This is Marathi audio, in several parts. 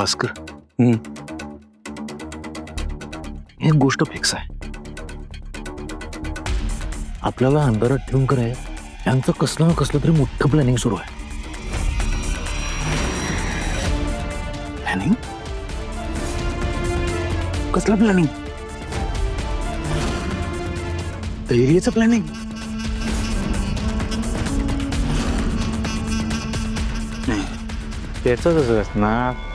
भास्कर, एक गोष्ट फिक्स आहे, आपल्याला अंधारात ठेवून कराय यांचं कसलं ना कसलं तरी मोठं प्लॅनिंग सुरू आहे. प्लॅनिंग? कसलं प्लॅनिंग? धैर्याचं प्लॅनिंग? नाही, त्याच कसं असणार?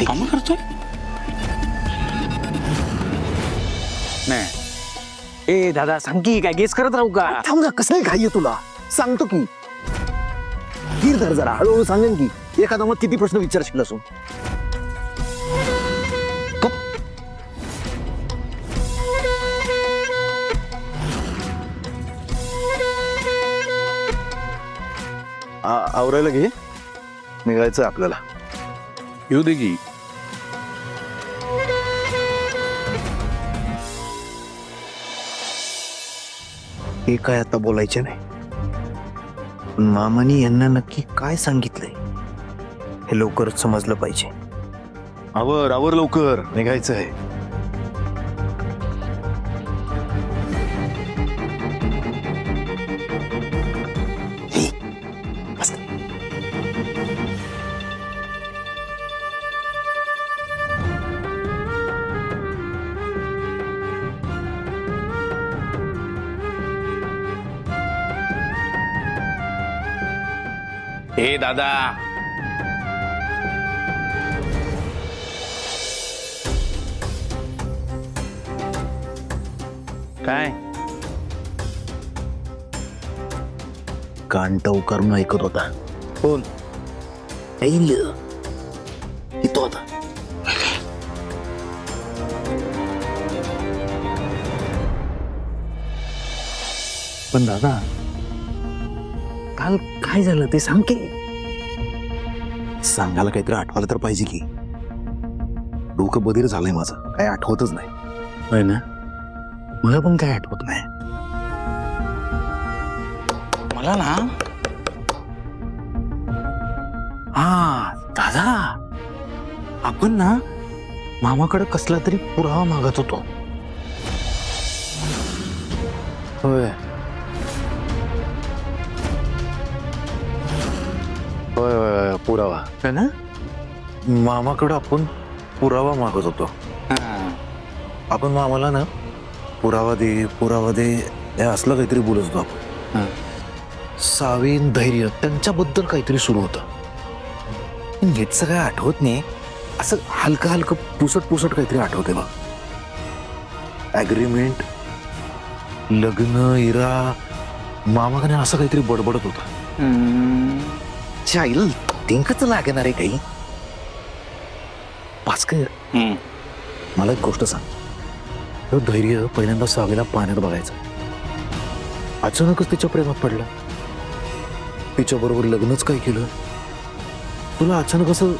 काम करतोय? नाही. ए दादा सांग की, काय गेस करत राहू का? थांब ना, कसं घाई आहे तुला? सांगतो की. धीर धर जरा, हळूहळू सांगेन की. एखादा मग किती प्रश्न विचारशील असून. आवरायला घे, निघायचं आपल्याला. येऊ दे की. हे काय आता बोलायचे नाही, पण मामानी यांना नक्की काय सांगितलंय हे लवकरच समजलं पाहिजे. आवर आवर लवकर, निघायचं आहे. ए दादा, काय कान टवकारून ऐकत होता. कोण? तो होता. पण दादा, काल काय झालं ते सांग की. सांगायला काहीतरी आठवायला तर पाहिजे की. डोकं बधीर झालंय माझं, काय आठवतच नाही. होय ना, मला पण काय आठवत नाही. मला ना, हा दादा, आपण ना मामाकडे कसला तरी पुरावा मागत होतो. होय होय होय, पुरावा है ना. मामाकडे आपण पुरावा मागत होतो. आपण मामाला ना पुरावा दे पुरावा दे हे असलं काहीतरी बोलत होतो आपण. सावीन, धैर्य त्यांच्याबद्दल काहीतरी सुरू होतं. हेच काय आठवत नाही, असं हलकं हलकं पुसट पुसट काहीतरी आठवते बघ. ॲग्रीमेंट, लग्न, इरा, मामाकडे असं काहीतरी बडबडत होता. चाईल तिंकच लागणार आहे काही. भास्कर, मला एक गोष्ट सांग. धैर्य पहिल्यांदा सावीला पाण्यात बघायचं, अचानकच तिच्या प्रेमात पडला, तिच्या बरोबर लग्नच काय केलं. तुला अचानक असं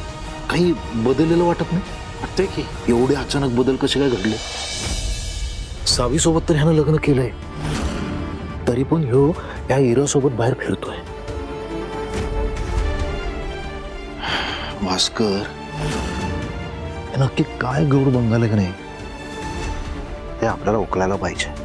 काही बदललेलं वाटत नाही? वाटतंय की एवढे अचानक बदल कसे काय घडले? सावी सोबत तर ह्यानं लग्न केलंय, तरी पण ह्यो या इरा सोबत बाहेर फिरतोय. भास्कर, नक्की काय गौर बंगाले का नाही ते आपल्याला उकलायला पाहिजे.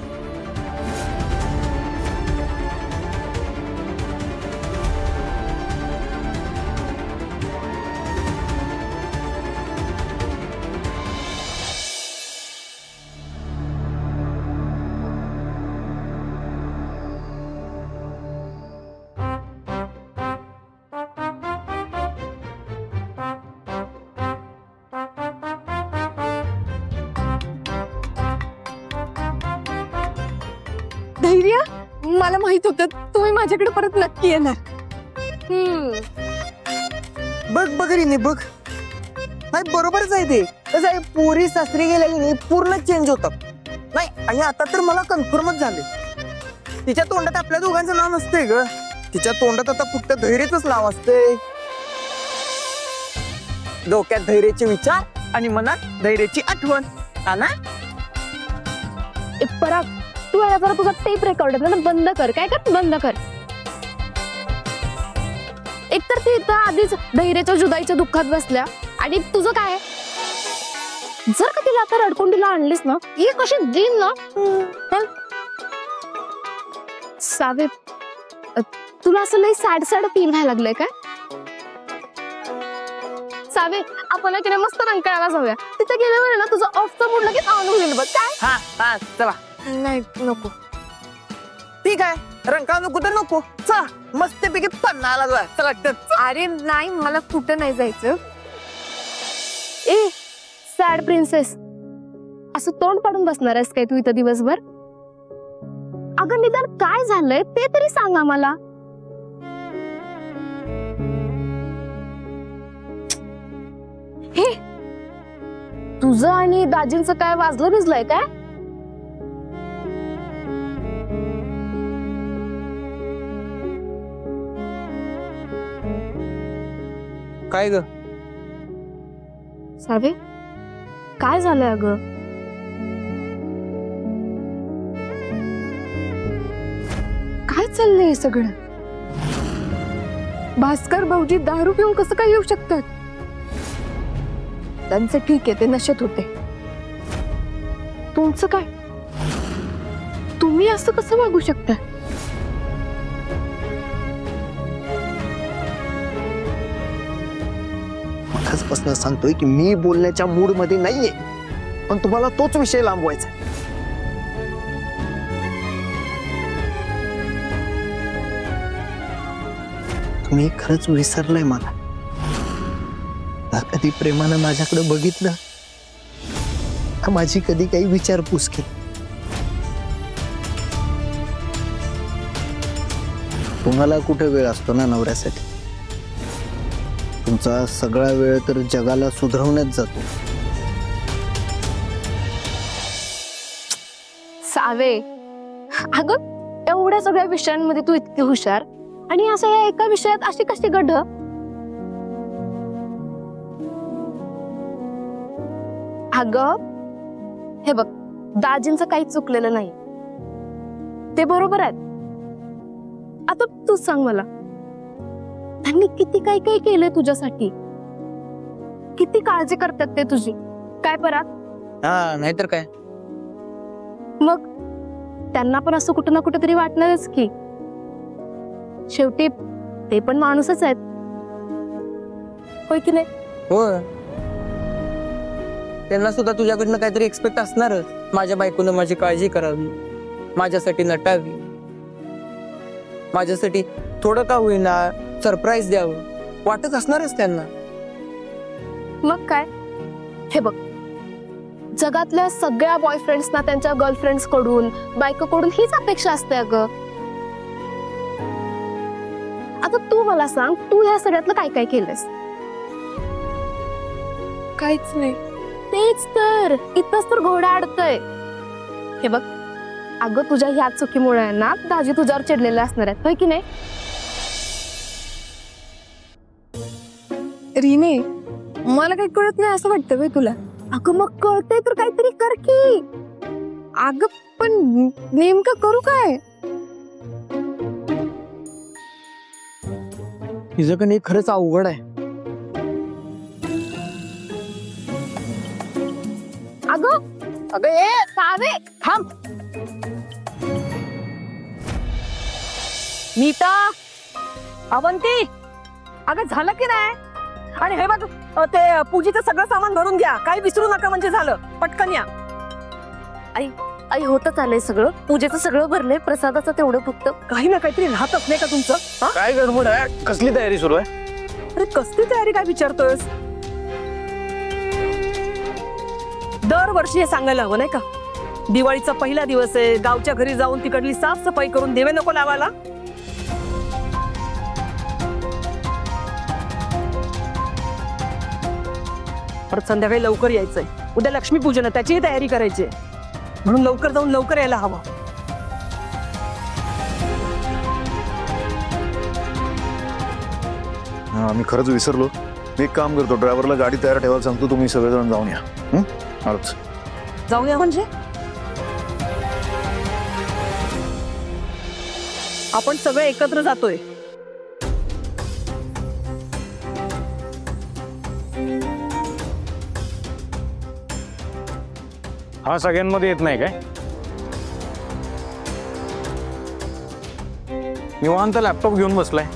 धैर्य, मला माहित होतं तुम्ही माझ्याकडे परत नक्की येणार. बघ बघ बघ, नाही बरोबरच आहे ते. कसं आहे, पोरी सासरी गेल्या की नाही पूर्ण चेंज होतात. नाही, आणि आता तर मला कन्फर्मच झाले. तिच्या तोंडात आपल्या दोघांचं नाव नसतंय ग, तिच्या तोंडात आता फक्त धैर्यच नाव असतंय. डोक्यात धैर्याचे विचार आणि मनात धैर्याची आठवण. हा ना. पराग, तू जरा तुझा टेप रेकॉर्डर ना बंद कर. काय कर, बंद कर. एकतर ती इथं आधीच धैर्याच्या जुदाईच्या दुःखात बसल्या आणि तुझं काय आहे? जर का तिला आता रडकुंडीला आणलीस ना ही कशी देईन ना. चल. सावे तुला असं लई सॅड सॅड फील व्हायला लागलंय काय? सावे आपण की नाही मस्त रंकाळाला जाऊया. तिथे गेल्यावर ना तुझं ऑफचा मूड लगेच ऑन होईल बघ. काय? हा चला. नाही नको. ठीक आहे रंका नको तर नको. चला मस्तपैकी पन्नाला जा. चला. अरे नाही मला कुठं नाही जायचं. ए सॅड प्रिन्सेस असं तोंड पाडून बसणार आहेस काय तू इथं दिवसभर? अगं निदान काय झालंय ते तरी सांग आम्हाला. हे तुझं आणि दाजींचं काय वाजलं भिजलंय काय? काय ग? सावे काय झालंय अगं? काय चाललंय हे सगळं? भास्कर भाऊजी दारू पिऊन कसं काय येऊ शकतात? त्यांचं ठीक आहे ते नशेत होते. तुमचं काय? तुम्ही असं कसं वागू शकता? आजपासून सांगतोय की मी बोलण्याच्या मूड मध्ये नाहीये पण तुम्हाला तोच विषय लांबवायचा. तुम्ही खरंच विसरलाय मला. कधी प्रेमानं माझ्याकडे बघितलं माझी कधी काही विचारपूस केली. तुम्हाला कुठे वेळ असतो ना नवऱ्यासाठी. तुमचा सगळा वेळ तर जगाला सुधरवण्यात जातो. सावे अगं एवढ्या सगळ्या विषयांमध्ये तू इतकी हुशार आणि असं या एका विषयात अशी कशी गढ? अगं हे बघ दाजींचं काही चुकलेलं नाही. ते बरोबर आहेत. आता तू सांग मला त्यांनी किती काही काही केलंय तुझ्यासाठी. किती काळजी करतात ते तुझी. काय परात? हा नाहीतर काय. मग त्यांना पण असं कुठं ना कुठं तरी वाटणारच की शेवटी ते पण माणूसच आहेत. होय की नाही? होय. त्यांना सुद्धा तुझ्याकडनं काहीतरी एक्सपेक्ट असणारच. माझ्या बायकोनं माझी काळजी करावी, माझ्यासाठी नटावी, माझ्यासाठी थोडं का होईना सरप्राईज द्यावं वाटत असणारच त्यांना. मग काय? हे बघ जगातल्या सगळ्या बॉयफ्रेंड्सना त्यांच्या गर्लफ्रेंड्स कडून बायकोकडून हीच अपेक्षा असते अगं. आता तू मला सांग तू या सगळ्यातलं काय काय केलंस? काहीच नाही. तेच तर इथंच तर घोडा अडतय. हे बघ अगं तुझ्या ह्या चुकीमुळे आहे ना दाजी तुझ्यावर चिडलेले असणार आहेत. होय की नाही? रीने मला काही कळत नाही असं वाटतं बाई तुला. अगं मग कळतंय तर काहीतरी कर की. अगं पण नेमकं करू काय? हिचं का नाही खरंच अवघड आहे. अगं अगं ए सावे थांब. नीता, अवंती, अगं झालं की नाही? आणि हे बघ ते पूजेचं सगळं सामान भरून घ्या. काही विसरू नका म्हणजे झालं. पटकन या. आई होतच आलंय सगळं. पूजेचं सगळं भरलंय. प्रसादाचं तेवढं फक्त. काही ना काहीतरी राहतच नाही का तुमचं? हा? काय गडबड आहे? कसली तयारी सुरू आहे? अरे कसली तयारी काय विचारतोयस? दरवर्षी हे सांगायला हवं नाही का? दिवाळीचा पहिला दिवस आहे. गावच्या घरी जाऊन तिकडली साफसफाई करून देवे नको लावायला. परत संध्याकाळी लवकर यायचंय. उद्या लक्ष्मीपूजन आहे त्याचीही तयारी करायची आहे. म्हणून लवकर जाऊन लवकर यायला हवं. मी खरंच विसरलो. मी एक काम करतो ड्रायव्हरला गाडी तयार ठेवायला सांगतो. तुम्ही सगळेजण जाऊन या. आलोच. जाऊया म्हणजे आपण सगळे एकत्र जातोय. हा सगळ्यांमध्ये येत नाही काय? निवांत लॅपटॉप घेऊन बसलाय.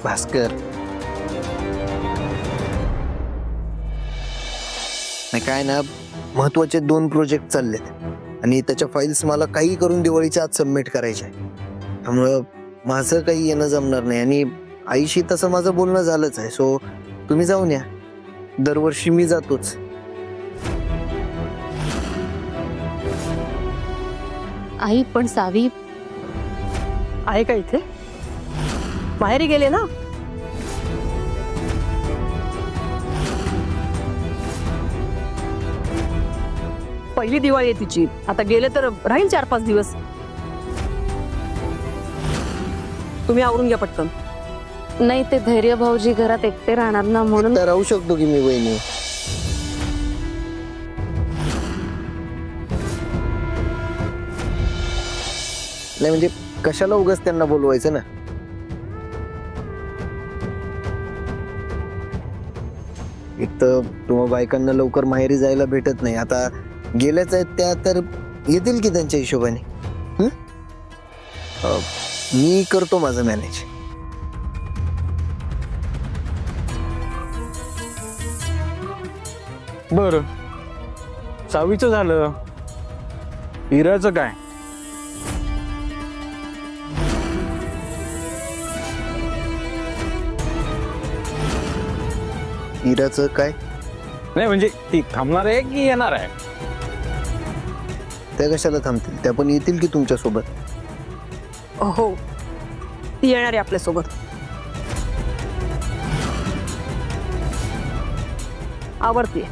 भास्कर, नाही काय ना, महत्वाचे 2 प्रोजेक्ट चाललेत आणि त्याच्या फाईल्स मला काही करून दिवाळीच्या आत सबमिट करायच्या आहे. त्यामुळं माझं काही येणं जमणार नाही आणि आईशी तसं माझं बोलणं झालंच आहे. सो तुम्ही जाऊन या. दरवर्षी मी जातोच. आई पण सावी आहे का इथे? माहेरी गेले ना? पहिली दिवाळी आहे तिची. आता गेले तर राहील 4-5 दिवस. तुम्ही आवरून घ्या पटकन. नाही, ते धैर्य भाऊजी घरात एकटे राहणार ना म्हणून. तर राहू शकतो की मी वहिनी. नाही म्हणजे कशाला उगाच त्यांना बोलवायचं ना. एक तर तुम्हा बायकांना लवकर माहेरी जायला भेटत नाही. आता गेल्याच आहेत त्या, तर येतील की त्यांच्या हिशोबाने. मी करतो माझं मॅनेज. बर, सावीचं झालं, हिराचं काय? हिराचं काय? नाही म्हणजे ती थांबणार आहे की येणार आहे? त्या कशाला थांबतील? त्या पण येतील की तुमच्या सोबत. हो, ती येणार आहे आपल्यासोबत. आवडतीये.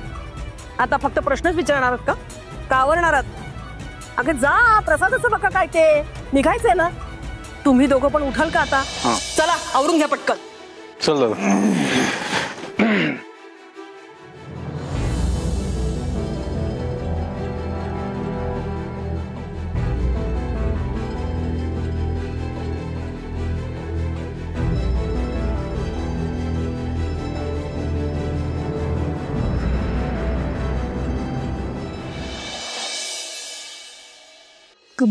आता फक्त प्रश्नच विचारणार आहात का आवरणार आहात? अगं जा, प्रसादाचं बघा काय ते. निघायचंय ना. तुम्ही दोघं पण उठाल का आता? चला आवरून घ्या पटकन. चल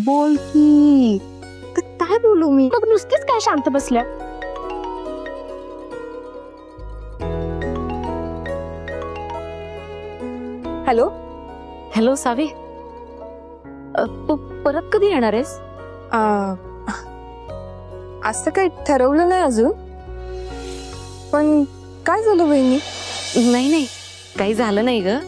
बोल की. काय बोलू मी? मग नुसतीच काय शांत बसल्या? हॅलो. हॅलो सावी, तू परत कधी येणार आहेस? असं काही ठरवलं नाही अजून. पण काय झालं बहिणी? नाही नाही, काही झालं नाही ग.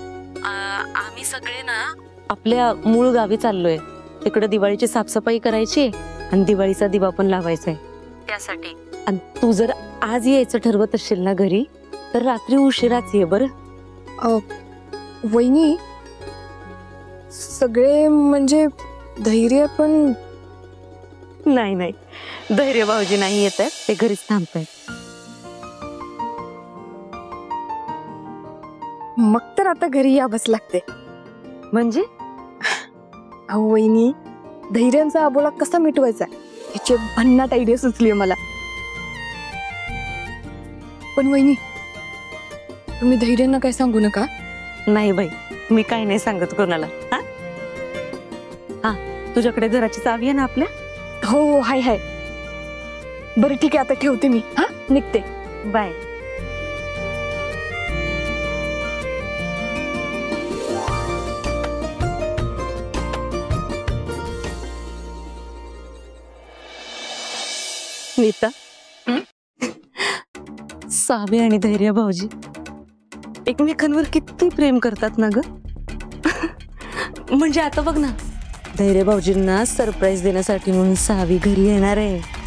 आम्ही सगळे ना आपल्या मूळ गावी चाललोय. तिकडे दिवाळीची साफसफाई करायची आणि दिवाळीचा दिवा पण लावायचा आहे त्यासाठी. आणि तू जर आज यायचं ठरवत असशील ना घरी, तर रात्री उशिराच ये बरं. वहिनी, सगळे म्हणजे धैर्य पण. नाही नाही, धैर्य भाऊजी नाही येत आहेत, ते घरीच थांबतायत. मग तर आता घरी यावंच लागते. म्हणजे अहो वहिनी, धैर्यांचा अबोला कसा मिटवायचा याची भन्नाट आयडिया सुचली मला. पण वहिनी, तुम्ही धैर्यांना काय सांगू नका. नाही बाई, मी काय नाही सांगत कोणाला. हा, तुझ्याकडे घराची चावी आहे ना आपल्या? हो हाय हाय. बरं ठीक आहे, आता ठेवते मी. हा, निघते. बाय. नीता, सावी आणि धैर्य भाऊजी एकमेकांवर किती प्रेम करतात ना ग. म्हणजे आता बघ ना, धैर्य भाऊजींना सरप्राईज देण्यासाठी म्हणून सावी घरी येणार आहे.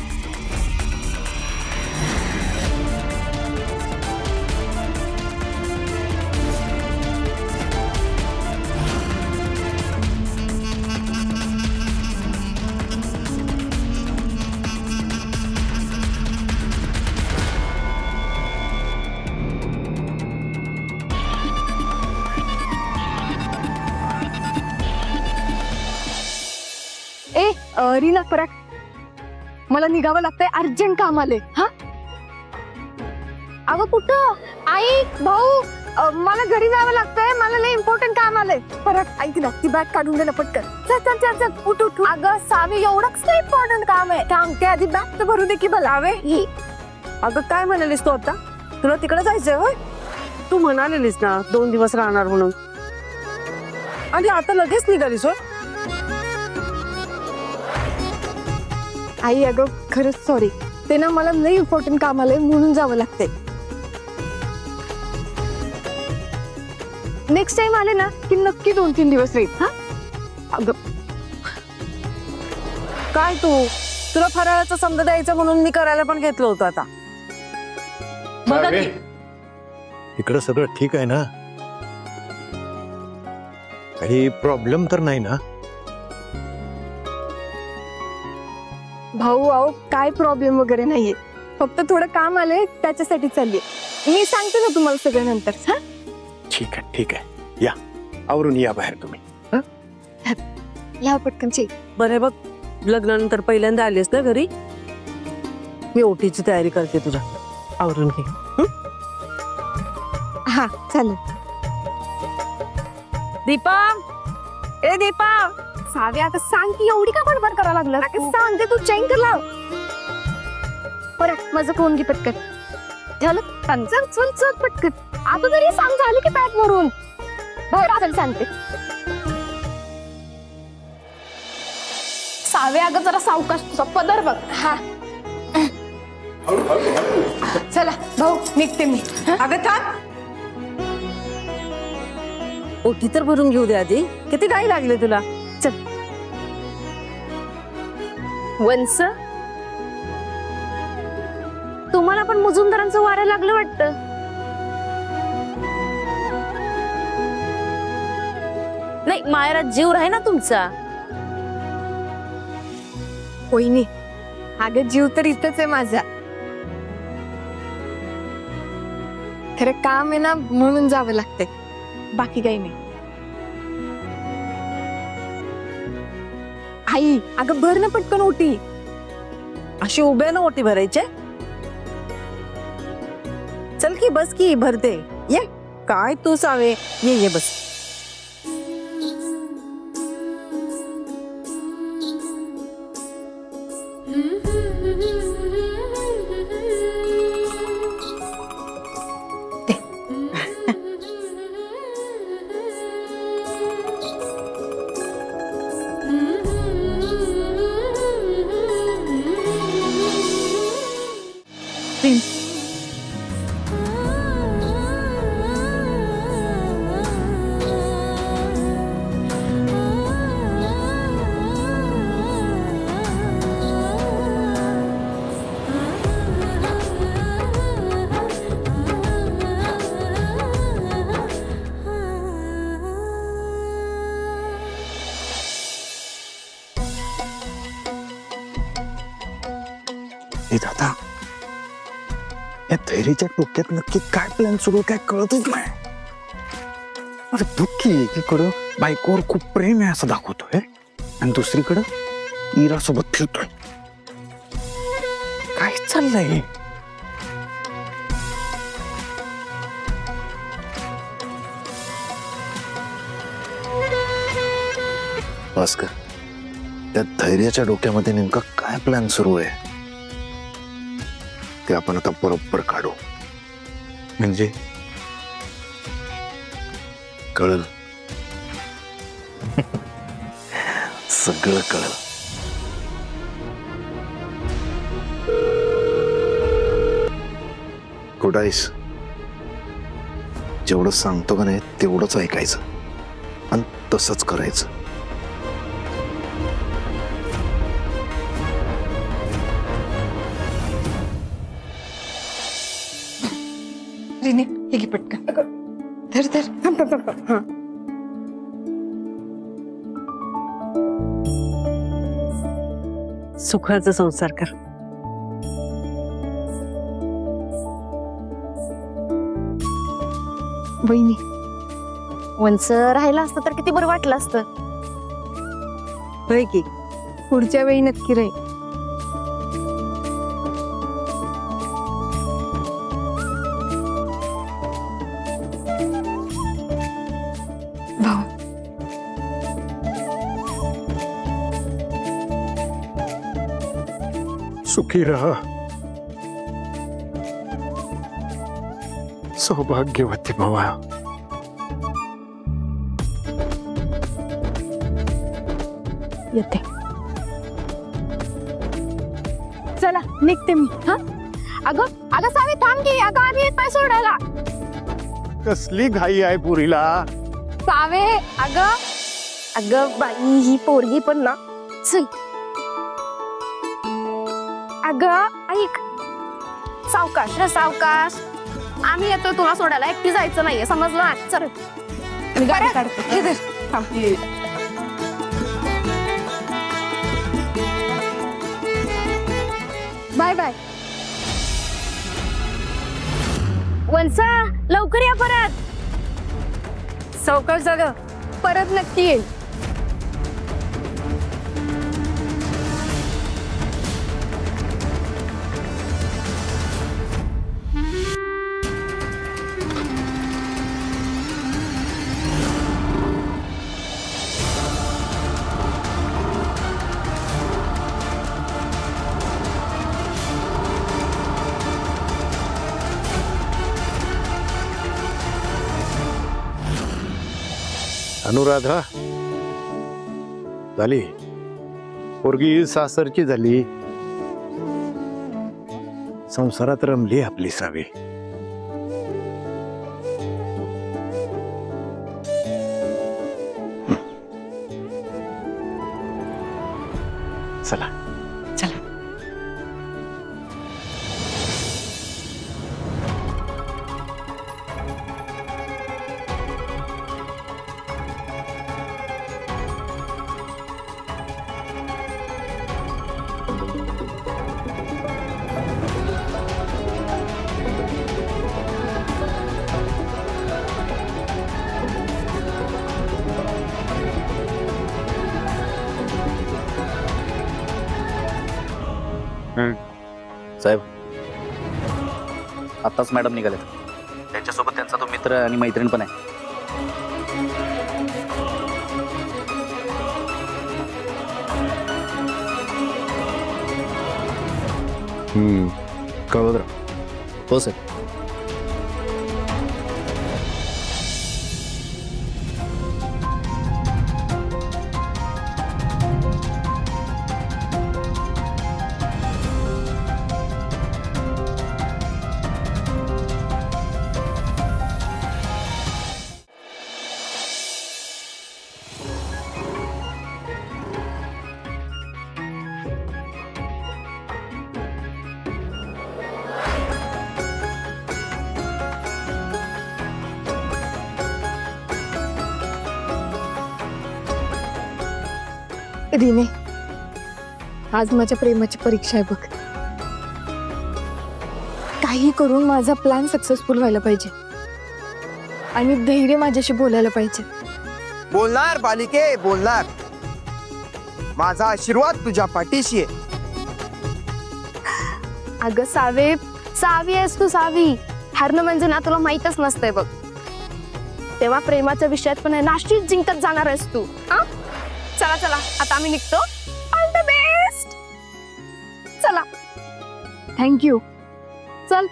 रीना पराग, मला निघावं लागतंय, अर्जंट काम आले. हा, अगं कुठं? आई, भाऊ, मला घरी जावं लागतंय, मला लय इम्पॉर्टंट काम आलंय. परत ऐक ना, ती बॅग काढून दे ना पटकन. चल चल चल चल, उठ उठ. अगं सावी, एवढंच काय इम्पॉर्टंट काम आहे? थांबते आधी, बॅग तर भरू दे की मला. हवे अगं काय म्हणालीस तू आता? तुला तिकडे जायचंय होय? तू म्हणालेलीस ना 2 दिवस राहणार म्हणून, आणि आता लगेच निघालीस होय? आई अगं खरंच सॉरी, ते ना मला लय इम्पॉर्टंट काम आलंय म्हणून जावं लागतंय. नेक्स्ट टाइम आले ना की नक्की 2-3 दिवस राहील. हा अगं काय तू, तुला फराळाचं समजा द्यायचं म्हणून मी करायला पण घेतलं होतं. आता बघा की. इकडं सगळं ठीक आहे ना? काही प्रॉब्लेम तर नाही ना? भाऊ अहो काय प्रॉब्लेम वगैरे नाहीये, फक्त थोडं काम आलंय त्याच्यासाठी चालली. मी सांगते ना तुम्हाला सगळं नंतर. हा ठीक आहे ठीक आहे, या आवरून या बाहेर तुम्ही. या पटकन ची. बरे बघ, लग्नानंतर पहिल्यांदा आलीस ना घरी, मी ओटीची तयारी करते तुझ्या, आवरून घे. हा चालेल. दीपा, ए दीपा. सावी आता सांग की एवढी का बडबड करायला लागलं? सांगते तू चेंज कर लाव. परत माझं फोन घे पटकन. झालं चल चल चल पटकन. आता तरी सांग झाली की बॅग मोडून बाहेर चल. सांगते सावे अगं जरा सावकाश, तुझा पदर बघ. हा चला भाऊ निघते मी. अगं थांब, ओटी तर भरून घेऊ दे आधी. किती काही लागले तुला? चल. वंस, तुम्हाला पण मुजुमदारांचं वारं लागलं वाटतं. नाही, मायरात जीव राही ना तुमचा. होईनी अगं जीव तर इथंच आहे माझा. खरं काम आहे ना म्हणून जावं लागतंय, बाकी काही नाही. आई अगं भर ना पटकन ओटी. अशी उभ्यानं ओटी भरायचे? चल की, बस की, भरते. ये. काय तू सावे, ये ये बस. दादा, या धैर्याच्या डोक्यात नक्की काय प्लॅन सुरू काय कळतच नाही. अरे दुःखी एकीकडं बायकोवर खूप प्रेम आहे असं दाखवतोय, आणि दुसरीकडं इरा सोबत फिरतोय. काय चाललंय? भास्कर, त्या धैर्याच्या डोक्यामध्ये नेमका काय प्लॅन सुरू आहे ते आपण आता बरोबर काढू. म्हणजे कळल, सगळं कळल. कुठं आहेस? जेवढं सांगतो का नाही तेवढंच ऐकायचं आणि तसंच करायचं. रिने हे घे पटकन. धर धर. हा सुखाचा संसार कर. वहिनी वंस राहिला असतं तर किती बरं वाटलं असतं. होय की. पुढच्या वेळी नक्की राहील. सुखी रहा, सौभाग्यवती भवा. येते. चला निघते मी. हा अगं अगं सावी थांब की. अगं आम्ही येत नाही सोडायला. कसली घाई आहे पुरीला? सावे अगं अगं बाई ही पोरगी पण ना. चल अगं ऐक. सावकाश रे सावकाश. आम्ही येतो तुला सोडायला. एकटी जायचं नाहीये समजलं ना. चल मी गाडी काढते. हे धर. थांब. Bye bye. वंसा लवकर या परत. सावकाश जागा. परत नक्की येईल. अनुराधा झाली पोरगी सासरची झाली. संसारात रमली आपली सावी. चला साहेब आत्ताच मॅडम निघाले. त्यांच्यासोबत त्यांचा तो मित्र आणि मैत्रीण पण आहे. कळवलं. हो साहेब. रीने आज माझ्या प्रेमाची परीक्षा आहे बघ. काही करून माझा प्लॅन सक्सेसफुल व्हायला पाहिजे आणि धैर्य माझ्याशी बोलायला पाहिजे. बोलणार बालिके बोलणार. माझा आशीर्वाद तुझ्या पाठीशी आहे. अगं सावे सावी आहेस तू सावी. हरणं म्हणजे ना तुला माहीतच नसतंय बघ. तेव्हा प्रेमाच्या विषयात पण नाशिक जिंकत जाणार आहेस तू. हा चला चला आता आम्ही निघतो. All the best. चला. थँक्यू. चल.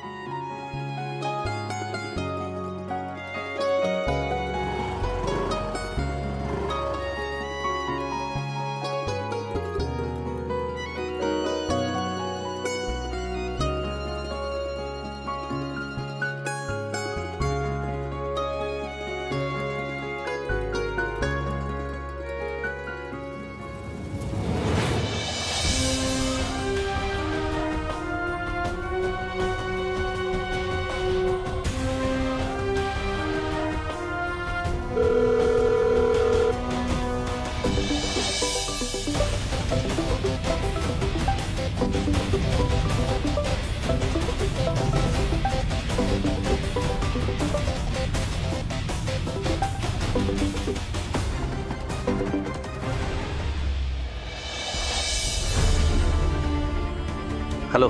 हॅलो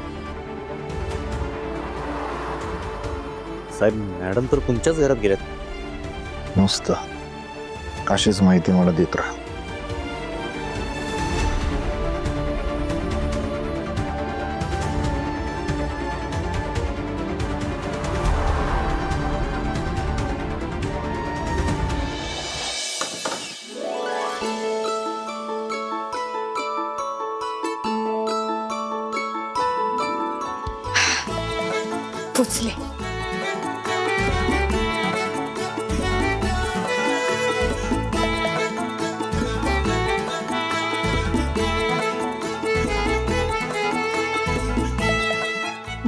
साहेब. मॅडम तर तुमच्याच घरात गेल्यात. मस्त. अशीच माहिती मला देत राहा. पोचले.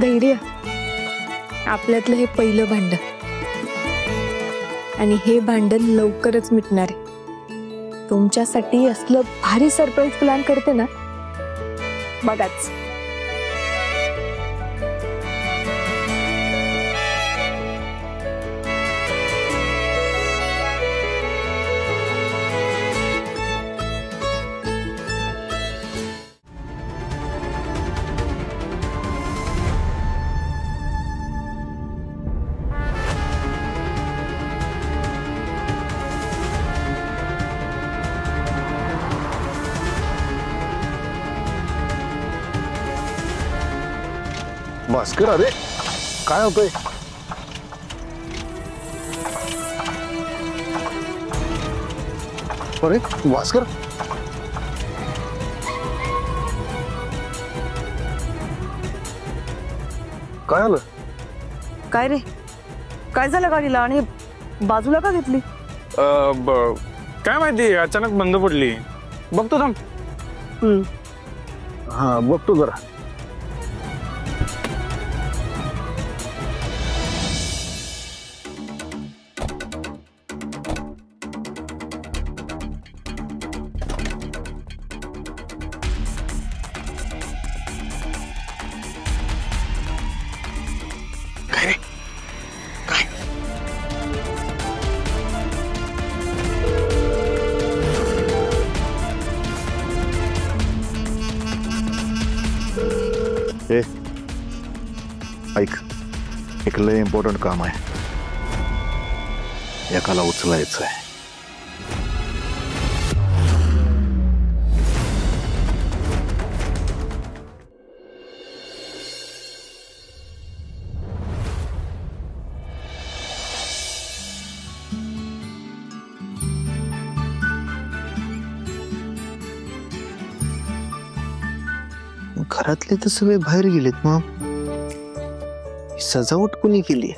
धैर्य आपल्यातलं हे पहिलं भांडण आणि हे भांडण लवकरच मिटणार आहे. तुमच्यासाठी असलं भारी सरप्राईज प्लॅन करते ना, बघाच. भास्कर, अरे काय होतंय? अरे भास्कर, काय आलं? काय रे, काय झालं गाडीला आणि बाजूला का घेतली? काय माहिती अचानक बंद पडली. बघतो थांब. हा बघतो जरा. ए, ऐक, एक लय इम्पॉर्टंट काम आहे. एकाला उचलायचं आहे. घरातले तर सगळे बाहेर गेलेत. मग सजावट कोणी केली?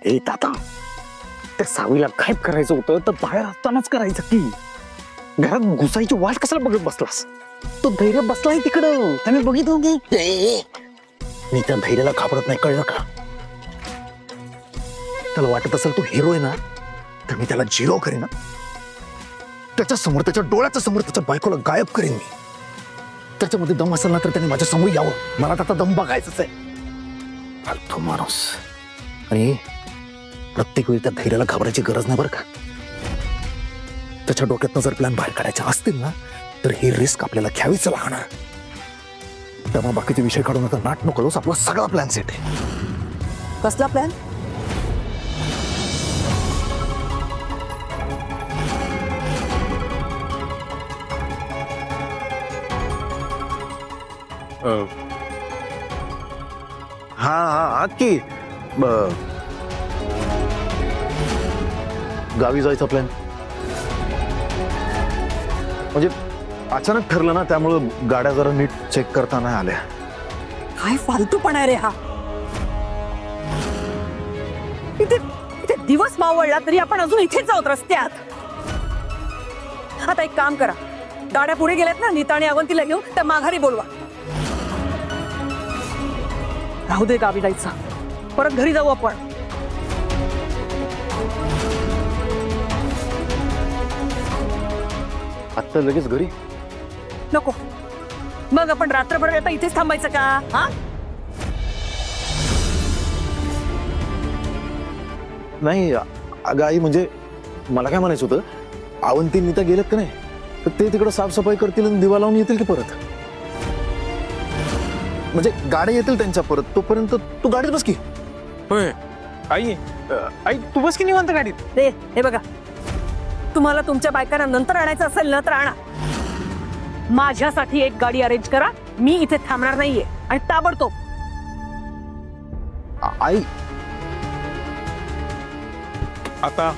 ए दादा, त्या सावीला गायब करायचं होतं तर बाहेर असतानाच करायचं की. घरात घुसायची वाट कशाला बघत बसलास? तो धैर्य बसलाय तिकडं, त्याने बघितलं की. मी त्या धैर्याला घाबरत नाही, कळलं का? त्याला वाटत असेल तो हिरो आहे ना, तर मी त्याला झिरो करीन. त्याच्या समोर, त्याच्या डोळ्याच्या समोर त्याच्या बायकोला गायब करीन मी. त्याच्यामध्ये दम असेल ना तर त्याने माझ्या समोर यावं. मला त्याचा दम बघायचाच आहे. फालतू माणूस. आणि प्रत्येक वेळी त्या धैर्याला घाबरायची गरज नाही बरं का. त्याच्या डोक्यातनं जर प्लॅन बाहेर काढायचे असतील ना तर ही रिस्क आपल्याला घ्यावीच लागणार. त्यामुळे बाकीचे विषय काढून आता नाट नको. आपला सगळा प्लॅन सेट आहे. कसला प्लॅन? हा हा की गावी जायचा प्लॅन. म्हणजे अचानक ठरलं ना, त्यामुळं गाड्या जरा नीट चेक करता नाही आल्या. काय फालतूपणा आहे रे हा. इथे दिवस मावळला तरी आपण अजून इथेच आहोत रस्त्यात. आता एक काम करा, गाड्या पुढे गेल्यात ना, नीता आणि अवंतीला घेऊन त्या माघारी बोलवा. राहू दे गावी जायचं, परत घरी जाऊ आपण. आत्ता लगेच घरी नको, मग आपण रात्रभर आता इथेच थांबायचं का? हा, नाही अगं आई, म्हणजे मला काय म्हणायचं होतं, अवंती नीता गेलेत का नाही, तर ते तिकडं साफसफाई करतील आणि दिवा लावून येतील की परत. म्हणजे गाड्या येतील त्यांच्या परत, तोपर्यंत तू गाडीत बस की. होय आई, आई तू बस की निवांत गाडीत. ते हे बघा, तुम्हाला तुमच्या बायकांना नंतर आणायचं असेल ना तर आणा. माझ्यासाठी एक गाडी अरेंज करा. मी इथे थांबणार नाहीये आणि ताबडतोब. आई आता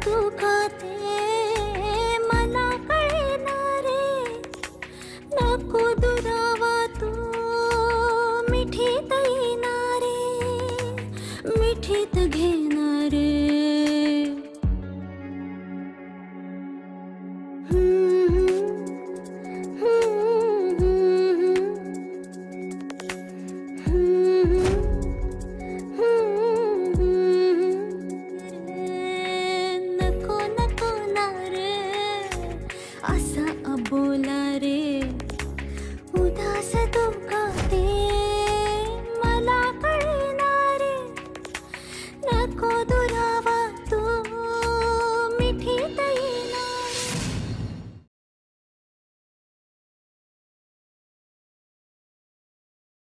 तू खाते